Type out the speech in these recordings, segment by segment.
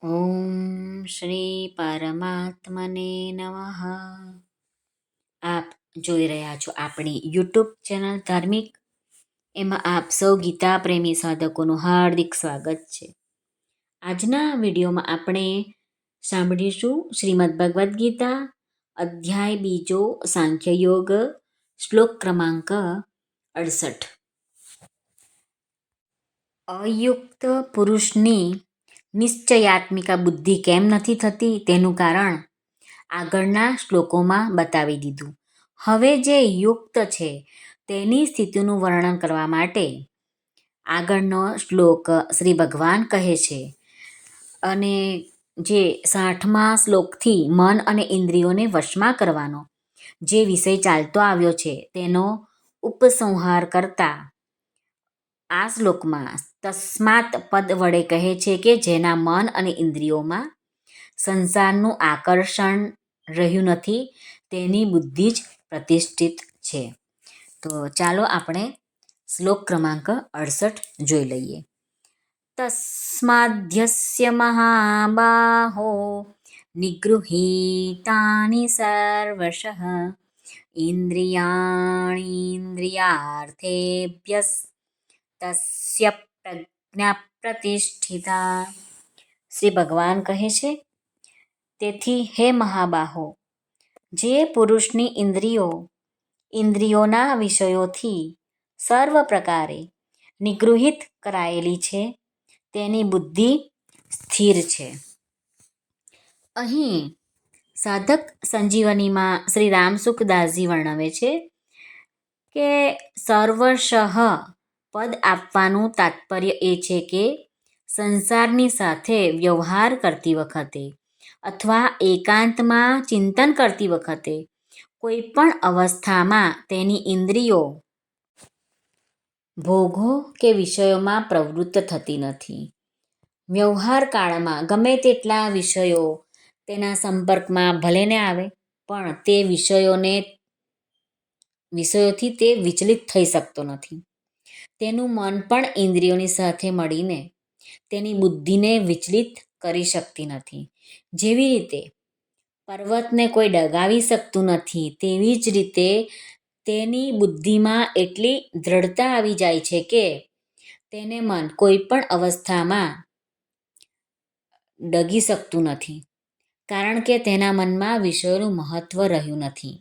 ઓમ શ્રી પરમાત્મને નમઃ. આપ જોઈ રહ્યા છો આપણી યુટ્યુબ ચેનલ ધાર્મિક. એમાં આપ સૌ ગીતા પ્રેમી સાધકોનું હાર્દિક સ્વાગત છે. આજના વિડીયોમાં આપણે સાંભળીશું શ્રીમદ્ ભગવદ્ ગીતા અધ્યાય બીજો સાંખ્ય યોગ શ્લોક ક્રમાંક 68. અયુક્ત પુરુષની નિશ્ચયાત્મિકા બુદ્ધિ કેમ નથી થતી તેનું કારણ આગળના શ્લોકોમાં બતાવી દીધું. હવે જે યુક્ત છે તેની સ્થિતિનું વર્ણન કરવા માટે આગળનો શ્લોક શ્રી ભગવાન કહે છે. અને જે 60મા શ્લોકથી મન અને ઇન્દ્રિયોને વશમાં કરવાનો જે વિષય ચાલતો આવ્યો છે તેનો ઉપસંહાર કરતા આ શ્લોકમાં તસ્માત પદ વડે કહે છે કે જેના મન અને ઇન્દ્રિયોમાં સંસારનું આકર્ષણ રહ્યું નથી તેની બુદ્ધિ જ પ્રતિષ્ઠિત છે. તો ચાલો આપણે શ્લોક ક્રમાંક 68 જોઈ લઈએ. તસ્માદ્યસ્ય મહાબાહો નિગૃહીતાનિ સર્વશઃ ઇન્દ્રિયાણીન્દ્રિયાર્થેભ્યસ તસ્ય પ્રજ્ઞા પ્રતિષ્ઠિતા. શ્રી ભગવાન કહે છે, તેથી હે મહાબાહો, જે પુરુષની ઇન્દ્રિયોના વિષયોથી સર્વ પ્રકારે નિગૃહિત કરાયેલી છે તેની બુદ્ધિ સ્થિર છે. અહીં સાધક સંજીવનીમાં શ્રી રામસુખદાસજી વર્ણવે છે કે સર્વશઃ પદ આપવાનું તાત્પર્ય એ છે કે સંસારની સાથે વ્યવહાર કરતી વખતે અથવા એકાંતમાં ચિંતન કરતી વખતે કોઈ પણ અવસ્થામાં તેની ઇન્દ્રિયો ભોગો કે વિષયોમાં પ્રવૃત્ત થતી નથી. વ્યવહાર કાળમાં ગમે તેટલા વિષયો તેના સંપર્કમાં ભલે ને આવે પણ તે વિષયોથી તે વિચલિત થઈ શકતો નથી. તેનું મન પણ ઇન્દ્રિયોની સાથે મળીને તેની બુદ્ધિને વિચલિત કરી શકતી નથી. જેવી રીતે પર્વતને કોઈ ડગાવી શકતું નથી તેવી જ રીતે તેની બુદ્ધિમાં એટલી દ્રઢતા આવી જાય છે કે તેને મન કોઈ પણ અવસ્થામાં ડગી શકતું નથી, કારણ કે તેના મનમાં વિષયોનું મહત્વ રહ્યું નથી.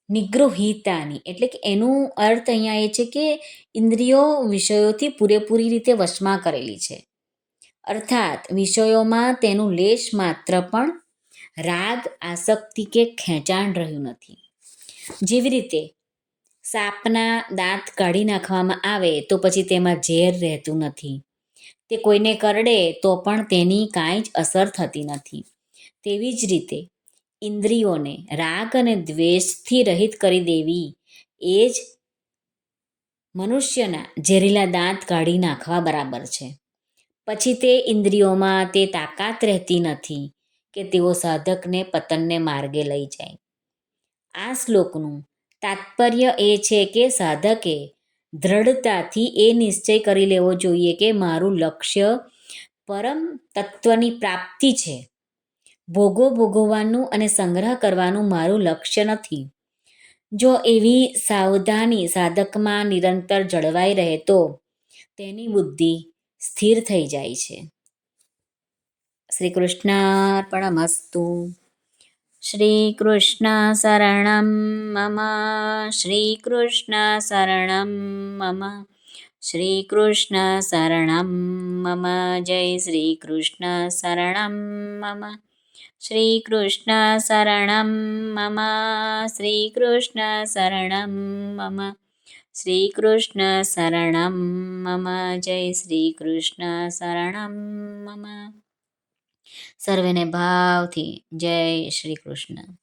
નિગૃહીતાની એટલે કે એનું અર્થ અહીંયા એ છે કે ઇન્દ્રિયો વિષયોથી પૂરેપૂરી રીતે વશમાં કરેલી છે, અર્થાત વિષયોમાં તેનું લેશ માત્ર પણ રાગ આસક્તિ કે ખેંચાણ રહ્યું નથી. જેવી રીતે સાપના દાંત કાઢી નાખવામાં આવે તો પછી તેમાં ઝેર રહેતું નથી. તે કોઈને કરડે તો પણ તેની કાંઈ જ અસર થતી નથી. તેવી જ રીતે ઇન્દ્રિયોને રાગ અને દ્વેષથી રહિત કરી દેવી એ જ મનુષ્યના ઝેરીલા દાંત કાઢી નાખવા બરાબર છે. પછી તે ઇન્દ્રિયોમાં તે તાકાત રહેતી નથી કે તેઓ સાધકને પતનને માર્ગે લઈ જાય. આ શ્લોકનું તાત્પર્ય એ છે કે સાધકે દ્રઢતાથી એ નિશ્ચય કરી લેવો જોઈએ કે મારું લક્ષ્ય પરમ તત્વની પ્રાપ્તિ છે. ભોગો ભોગવવાનું અને સંગ્રહ કરવાનું મારું લક્ષ્ય નથી. જો એવી સાવધાની સાધકમાં નિરંતર જળવાઈ રહે તો તેની બુદ્ધિ સ્થિર થઈ જાય છે. શ્રી કૃષ્ણાર્પણમસ્તુ. શ્રી કૃષ્ણ શરણમ મમ. શ્રી કૃષ્ણ શરણમ મમ. શ્રી કૃષ્ણ શરણમ મમ. જય શ્રી કૃષ્ણ શરણમ મમ. શ્રી કૃષ્ણ શરણમ મમ. શ્રી કૃષ્ણ શરણમ મમ. શ્રી કૃષ્ણ શરણમ મમ. જય શ્રી કૃષ્ણ શરણમ મમ. સર્વેને ભાવથી જય શ્રી કૃષ્ણ.